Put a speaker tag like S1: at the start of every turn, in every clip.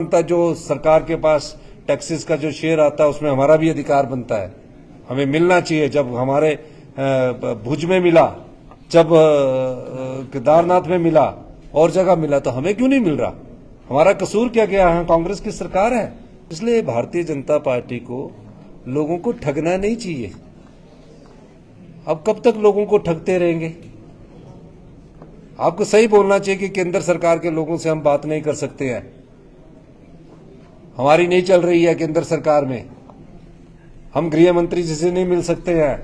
S1: बनता, जो सरकार के पास टैक्सेस का जो शेयर आता है उसमें हमारा भी अधिकार बनता है, हमें मिलना चाहिए। जब हमारे भुज में मिला, जब केदारनाथ में मिला और जगह मिला, तो हमें क्यों नहीं मिल रहा? हमारा कसूर क्या गया? यहाँ कांग्रेस की सरकार है। इसलिए भारतीय जनता पार्टी को लोगों को ठगना नहीं चाहिए। अब कब तक लोगों को ठगते रहेंगे? आपको सही बोलना चाहिए कि केंद्र सरकार के लोगों से हम बात नहीं कर सकते हैं, हमारी नहीं चल रही है केंद्र सरकार में, हम गृह मंत्री जी से नहीं मिल सकते हैं,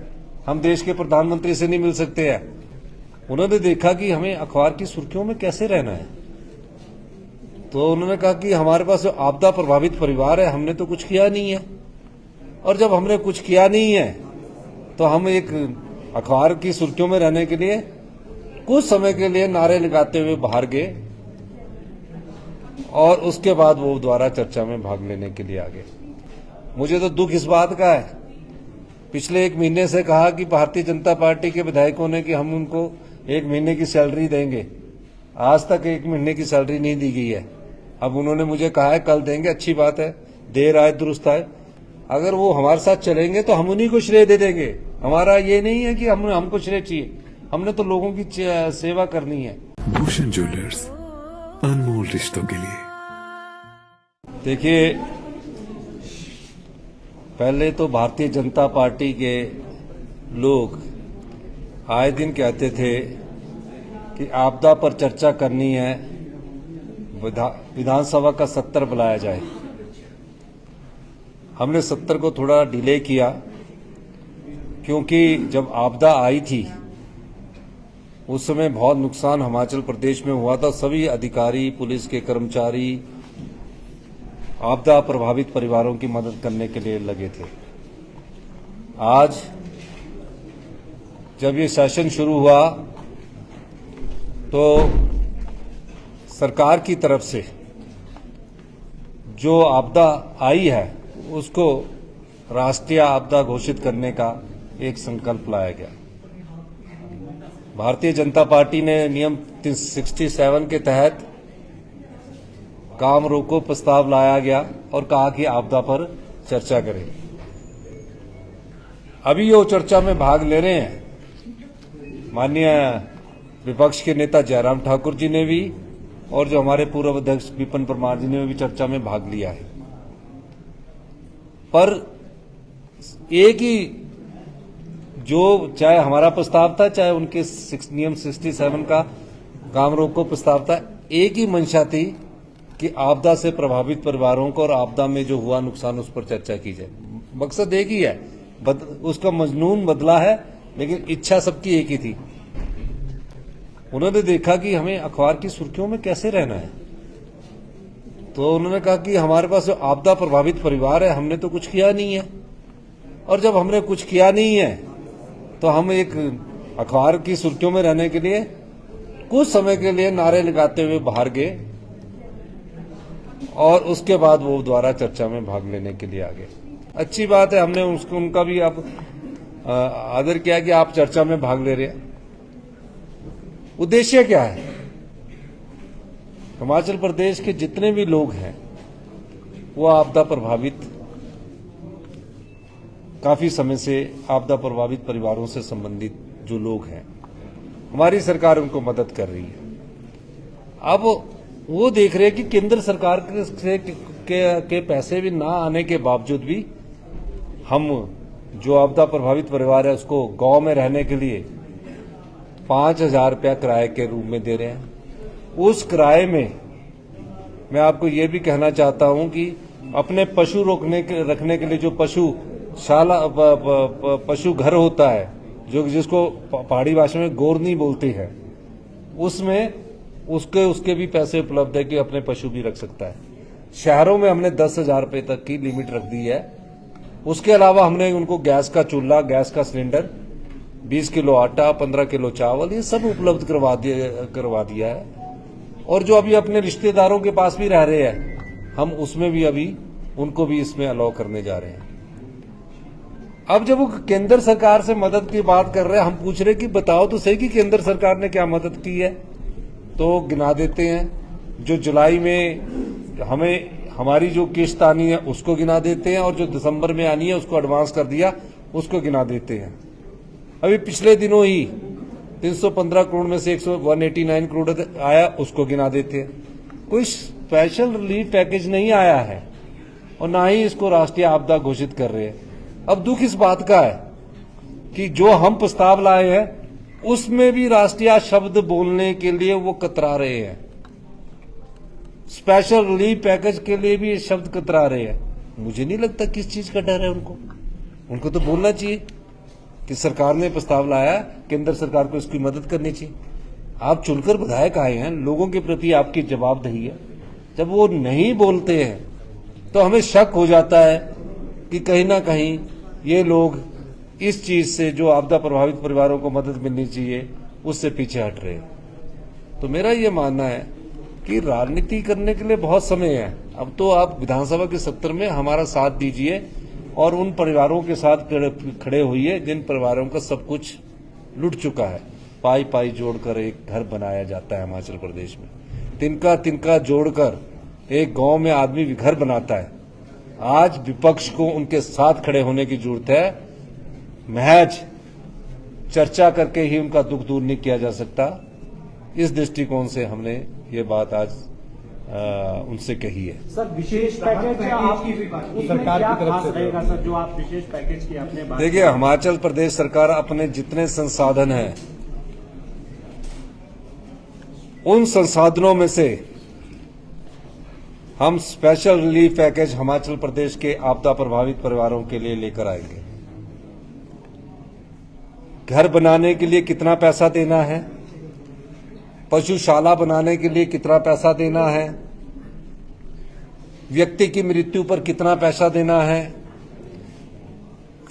S1: हम देश के प्रधानमंत्री से नहीं मिल सकते हैं। उन्होंने देखा कि हमें अखबार की सुर्खियों में कैसे रहना है, तो उन्होंने कहा कि हमारे पास जो आपदा प्रभावित परिवार है, हमने तो कुछ किया नहीं है, और जब हमने कुछ किया नहीं है तो हम एक अखबार की सुर्खियों में रहने के लिए कुछ समय के लिए नारे लगाते हुए बाहर गए, और उसके बाद वो दोबारा चर्चा में भाग लेने के लिए आ गए। मुझे तो दुख इस बात का है, पिछले 1 महीने से कहा कि भारतीय जनता पार्टी के विधायकों ने कि हम उनको 1 महीने की सैलरी देंगे, आज तक 1 महीने की सैलरी नहीं दी गई है। अब उन्होंने मुझे कहा है कल देंगे, अच्छी बात है, देर आए दुरुस्त आए। अगर वो हमारे साथ चलेंगे तो हम उन्हीं को श्रेय दे देंगे। हमारा ये नहीं है कि हमको श्रेय चाहिए, हमने तो लोगों की सेवा करनी है।
S2: भूषण ज्वेलर्स, अनमोल रिश्तों के लिए।
S1: देखिए, पहले तो भारतीय जनता पार्टी के लोग आए दिन कहते थे कि आपदा पर चर्चा करनी है, विधानसभा का 70 बुलाया जाए। हमने 70 को थोड़ा डिले किया, क्योंकि जब आपदा आई थी उस समय बहुत नुकसान हिमाचल प्रदेश में हुआ था। सभी अधिकारी, पुलिस के कर्मचारी आपदा प्रभावित परिवारों की मदद करने के लिए लगे थे। आज जब ये सेशन शुरू हुआ तो सरकार की तरफ से जो आपदा आई है उसको राष्ट्रीय आपदा घोषित करने का एक संकल्प लाया गया। भारतीय जनता पार्टी ने नियम 67 के तहत काम रोको प्रस्ताव लाया गया और कहा कि आपदा पर चर्चा करें। अभी वो चर्चा में भाग ले रहे हैं माननीय विपक्ष के नेता जयराम ठाकुर जी ने भी, और जो हमारे पूर्व अध्यक्ष विपिन परमार जी ने भी चर्चा में भाग लिया है। पर एक ही, जो चाहे हमारा प्रस्ताव था, चाहे उनके नियम 67 का काम रोको प्रस्ताव था, एक ही मंशा थी कि आपदा से प्रभावित परिवारों को और आपदा में जो हुआ नुकसान उस पर चर्चा की जाए। मकसद एक ही है, उसका मजनून बदला है, लेकिन इच्छा सबकी एक ही थी। उन्होंने देखा कि हमें अखबार की सुर्खियों में कैसे रहना है, तो उन्होंने कहा कि हमारे पास जो आपदा प्रभावित परिवार है, हमने तो कुछ किया नहीं है, और जब हमने कुछ किया नहीं है तो हम एक अखबार की सुर्खियों में रहने के लिए कुछ समय के लिए नारे लगाते हुए बाहर गए, और उसके बाद वो दोबारा चर्चा में भाग लेने के लिए आ गए। अच्छी बात है, हमने उनका भी अब आदर किया कि आप चर्चा में भाग ले रहे हैं। उद्देश्य क्या है? हिमाचल प्रदेश के जितने भी लोग हैं वो आपदा प्रभावित, काफी समय से आपदा प्रभावित परिवारों से संबंधित जो लोग हैं, हमारी सरकार उनको मदद कर रही है। अब वो देख रहे हैं कि केंद्र सरकार के पैसे भी ना आने के बावजूद भी हम जो आपदा प्रभावित परिवार है उसको गांव में रहने के लिए 5,000 रुपया किराए के रूप में दे रहे हैं। उस किराए में मैं आपको ये भी कहना चाहता हूं कि अपने पशु रखने के लिए जो पशु घर होता है, जो जिसको पहाड़ी भाषा में गोरनी बोलती है, उसमें उसके भी पैसे उपलब्ध है कि अपने पशु भी रख सकता है। शहरों में हमने 10,000 रुपए तक की लिमिट रख दी है। उसके अलावा हमने उनको गैस का चूल्हा, गैस का सिलेंडर, 20 किलो आटा, 15 किलो चावल, ये सब उपलब्ध करवा दिया है। और जो अभी अपने रिश्तेदारों के पास भी रह रहे हैं, हम उसमें भी अभी उनको भी इसमें अलाउ करने जा रहे हैं। अब जब वो केंद्र सरकार से मदद की बात कर रहे हैं, हम पूछ रहे कि बताओ तो सही कि केंद्र सरकार ने क्या मदद की है, तो गिना देते हैं। जो जुलाई में हमारी जो किस्त आनी है उसको गिना देते हैं और जो दिसंबर में आनी है उसको एडवांस कर दिया उसको गिना देते हैं। अभी पिछले दिनों ही 315 करोड़ में से 189 करोड़ आया उसको गिना देते हैं। कोई स्पेशल रिलीफ पैकेज नहीं आया है और ना ही इसको राष्ट्रीय आपदा घोषित कर रहे हैं। अब दुख इस बात का है कि जो हम प्रस्ताव लाए हैं उसमें भी राष्ट्रीय शब्द बोलने के लिए वो कतरा रहे हैं। स्पेशल रिलीफ पैकेज के लिए भी ये शब्द कतरा रहे हैं। मुझे नहीं लगता किस चीज का डर है उनको तो बोलना चाहिए कि सरकार ने प्रस्ताव लाया, केंद्र सरकार को इसकी मदद करनी चाहिए। आप चुनकर विधायक आए हैं, लोगों के प्रति आपकी जवाबदेही है। जब वो नहीं बोलते हैं तो हमें शक हो जाता है कि कहीं ना कहीं ये लोग इस चीज से जो आपदा प्रभावित परिवारों को मदद मिलनी चाहिए उससे पीछे हट रहे हैं। तो मेरा ये मानना है कि राजनीति करने के लिए बहुत समय है। अब तो आप विधानसभा के सत्र में हमारा साथ दीजिए और उन परिवारों के साथ खड़े होइए जिन परिवारों का सब कुछ लुट चुका है। पाई पाई जोड़कर एक घर बनाया जाता है हिमाचल प्रदेश में, तिनका तिनका जोड़कर एक गांव में आदमी भी घर बनाता है। आज विपक्ष को उनके साथ खड़े होने की जरूरत है। महज चर्चा करके ही उनका दुख दूर नहीं किया जा सकता। इस दृष्टिकोण से हमने ये बात आज उनसे कही है।
S3: सर विशेष पैकेज सरकार की तरफ से रहेगा सर, जो आप विशेष पैकेज की आपने बात।
S1: देखिए, हिमाचल प्रदेश सरकार अपने जितने संसाधन हैं उन संसाधनों में से हम special relief package Himachal Pradesh के आपदा प्रभावित परिवारों के लिए लेकर आएंगे। घर बनाने के लिए कितना पैसा देना है, पशुशाला बनाने के लिए कितना पैसा देना है, व्यक्ति की मृत्यु पर कितना पैसा देना है,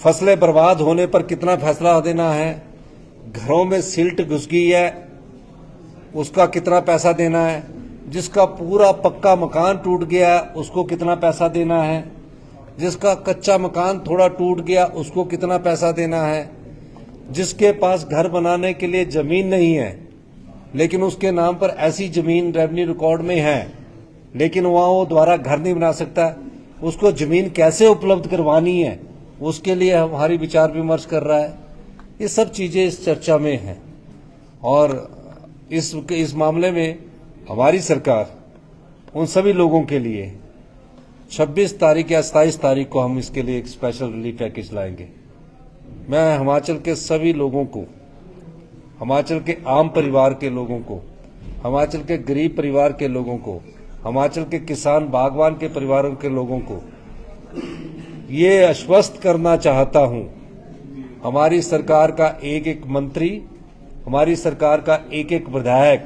S1: फसलें बर्बाद होने पर कितना फैसला देना है, घरों में सिल्ट घुस गई है उसका कितना पैसा देना है, जिसका पूरा पक्का मकान टूट गया है उसको कितना पैसा देना है, जिसका कच्चा मकान थोड़ा टूट गया उसको कितना पैसा देना है, जिसके पास घर बनाने के लिए जमीन नहीं है लेकिन उसके नाम पर ऐसी जमीन रेवेन्यू रिकॉर्ड में है लेकिन वहां वो दोबारा घर नहीं बना सकता, उसको जमीन कैसे उपलब्ध करवानी है उसके लिए हमारी विचार विमर्श कर रहा है। ये सब चीजें इस चर्चा में हैं और इस मामले में हमारी सरकार उन सभी लोगों के लिए 26 तारीख या 27 तारीख को हम इसके लिए एक स्पेशल रिलीफ पैकेज लाएंगे। मैं हिमाचल के सभी लोगों को, हिमाचल के आम परिवार के लोगों को, हिमाचल के गरीब परिवार के लोगों को, हिमाचल के किसान बागवान के परिवारों के लोगों को ये आश्वस्त करना चाहता हूं, हमारी सरकार का एक एक मंत्री, हमारी सरकार का एक एक विधायक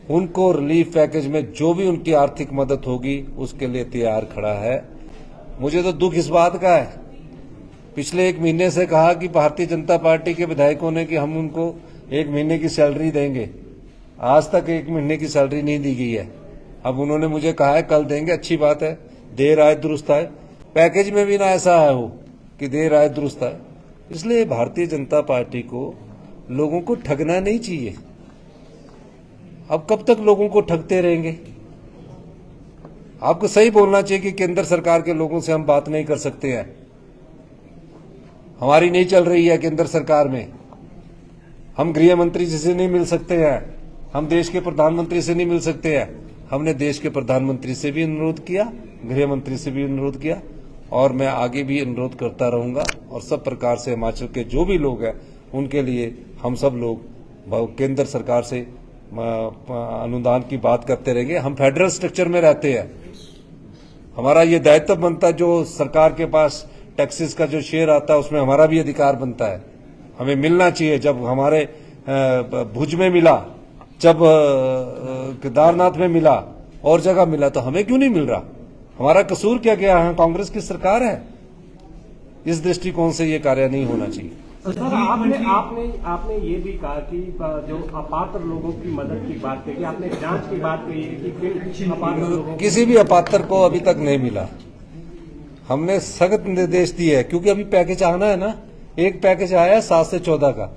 S1: उनको रिलीफ पैकेज में जो भी उनकी आर्थिक मदद होगी उसके लिए तैयार खड़ा है। मुझे तो दुख इस बात का है, पिछले एक महीने से कहा कि भारतीय जनता पार्टी के विधायकों ने कि हम उनको 1 महीने की सैलरी देंगे, आज तक 1 महीने की सैलरी नहीं दी गई है। अब उन्होंने मुझे कहा है कल देंगे, अच्छी बात है, देर आए दुरुस्त आए। पैकेज में भी ना ऐसा है हो कि देर आए दुरुस्त आए। इसलिए भारतीय जनता पार्टी को लोगों को ठगना नहीं चाहिए। अब कब तक लोगों को ठगते रहेंगे? आपको सही बोलना चाहिए कि केंद्र सरकार के लोगों से हम बात नहीं कर सकते हैं, हमारी नहीं चल रही है केंद्र सरकार में, हम गृह मंत्री जी से नहीं मिल सकते हैं, हम देश के प्रधानमंत्री से नहीं मिल सकते हैं। हमने देश के प्रधानमंत्री से भी अनुरोध किया, गृह मंत्री से भी अनुरोध किया और मैं आगे भी अनुरोध करता रहूंगा। और सब प्रकार से हिमाचल के जो भी लोग हैं उनके लिए हम सब लोग केंद्र सरकार से अनुदान की बात करते रहेंगे। हम फेडरल स्ट्रक्चर में रहते हैं, हमारा ये दायित्व बनता है, जो सरकार के पास टैक्सेस का जो शेयर आता है उसमें हमारा भी अधिकार बनता है, हमें मिलना चाहिए। जब हमारे भुज में मिला, जब केदारनाथ में मिला और जगह मिला तो हमें क्यों नहीं मिल रहा? हमारा कसूर क्या गया है? कांग्रेस की सरकार है। इस दृष्टिकोण से ये कार्य नहीं होना चाहिए।
S3: सर आपने ये भी कहा कि जो अपात्र लोगों की मदद की बात कही, आपने जांच की बात कही है कि फिर अपात्र लोगों
S1: किसी भी अपात्र को अभी तक नहीं मिला। हमने सख्त निर्देश दिए है क्योंकि अभी पैकेज आना है ना, एक पैकेज आया है 7 से 14 का,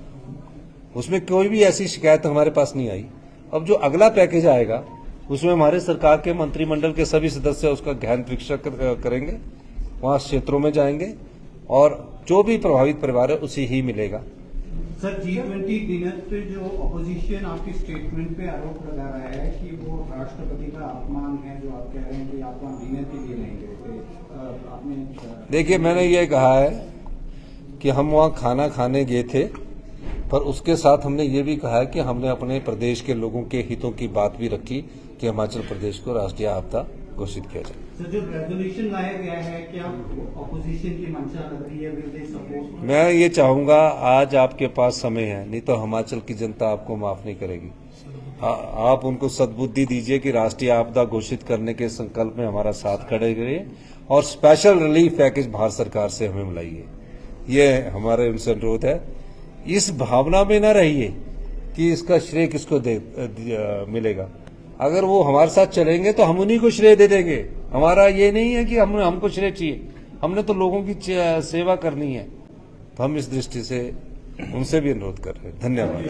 S1: उसमें कोई भी ऐसी शिकायत हमारे पास नहीं आई। अब जो अगला पैकेज आएगा उसमें हमारे सरकार के मंत्रिमंडल के सभी सदस्य उसका गहन परीक्षा करेंगे, वहां क्षेत्रों में जाएंगे और जो भी प्रभावित परिवार है उसे ही मिलेगा।
S4: सर G20 डिनर पे जो ऑपोजिशन आपकी स्टेटमेंट पे आरोप लगा रहा है कि वो राष्ट्रपति का अपमान है, जो आप कह रहे हैं कि आप वहाँ डिनर के लिए नहीं गए थे। आपने
S1: देखिए, मैंने ये कहा है कि हम वहाँ खाना खाने गए थे, पर उसके साथ हमने ये भी कहा है कि हमने अपने प्रदेश के लोगों के हितों की बात भी रखी कि हिमाचल प्रदेश को राष्ट्रीय आपदा घोषित किया जाए।
S4: सर, जो रेजोल्यूशन लाया गया है, क्या ऑपोजिशन की मंशा लग रही है? Will they support?
S1: मैं ये चाहूंगा, आज आपके पास समय है, नहीं तो हिमाचल की जनता आपको माफ नहीं करेगी। आप उनको सद्बुद्धि दीजिए कि राष्ट्रीय आपदा घोषित करने के संकल्प में हमारा साथ खड़े रहिए और स्पेशल रिलीफ पैकेज भारत सरकार से हमें मिलाइए। ये हमारे उनसे अनुरोध है। इस भावना में न रहिए कि इसका श्रेय किसको मिलेगा। अगर वो हमारे साथ चलेंगे तो हम उन्हीं को श्रेय दे देंगे। हमारा ये नहीं है कि हमको श्रेय चाहिए, हमने तो लोगों की सेवा करनी है। तो हम इस दृष्टि से उनसे भी अनुरोध कर रहे हैं। धन्यवाद।